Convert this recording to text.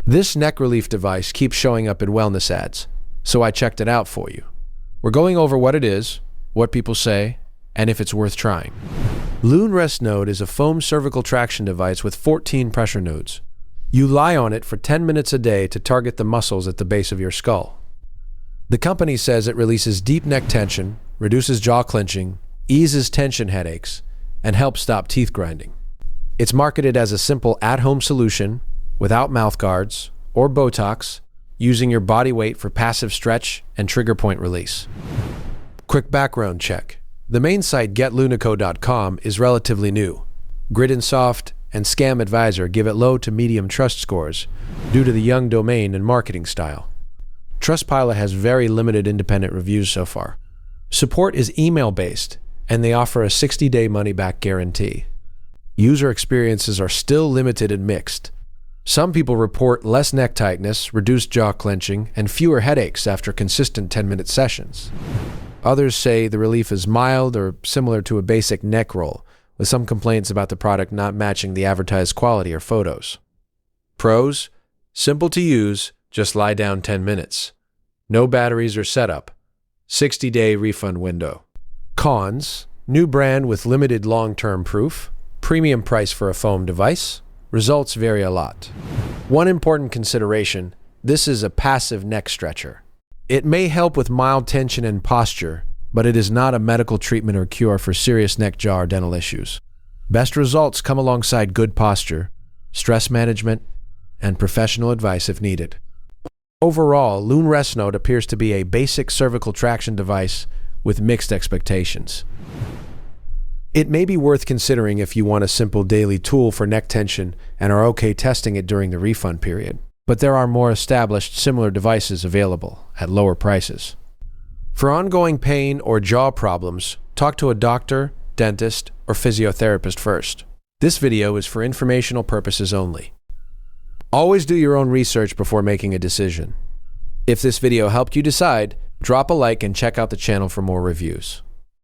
This neck relief device keeps showing up in wellness ads, so I checked it out for you. We're going over what it is, what people say, and if it's worth trying. Lune RestNode is a foam cervical traction device with 14 pressure nodes. You lie on it for 10 minutes a day to target the muscles at the base of your skull. The company says it releases deep neck tension, reduces jaw clenching, eases tension headaches, and helps stop teeth grinding. It's marketed as a simple at-home solution without mouth guards or Botox, using your body weight for passive stretch and trigger point release. Quick background check. The main site getlunico.com is relatively new. Grid and Soft and Scam Advisor give it low to medium trust scores due to the young domain and marketing style. Trustpilot has very limited independent reviews so far. Support is email-based, and they offer a 60-day money-back guarantee. User experiences are still limited and mixed. Some people report less neck tightness, reduced jaw clenching, and fewer headaches after consistent 10-minute sessions. Others say the relief is mild or similar to a basic neck roll, with some complaints about the product not matching the advertised quality or photos. Pros: simple to use, just lie down 10 minutes. No batteries or setup. 60-day refund window. Cons: new brand with limited long-term proof, premium price for a foam device. Results vary a lot. One important consideration: this is a passive neck stretcher. It may help with mild tension and posture, but it is not a medical treatment or cure for serious neck, jaw, or dental issues. Best results come alongside good posture, stress management, and professional advice if needed. Overall, Lune RestNode appears to be a basic cervical traction device with mixed expectations. It may be worth considering if you want a simple daily tool for neck tension and are okay testing it during the refund period. But there are more established similar devices available at lower prices. For ongoing pain or jaw problems, talk to a doctor, dentist, or physiotherapist first. This video is for informational purposes only. Always do your own research before making a decision. If this video helped you decide, drop a like and check out the channel for more reviews.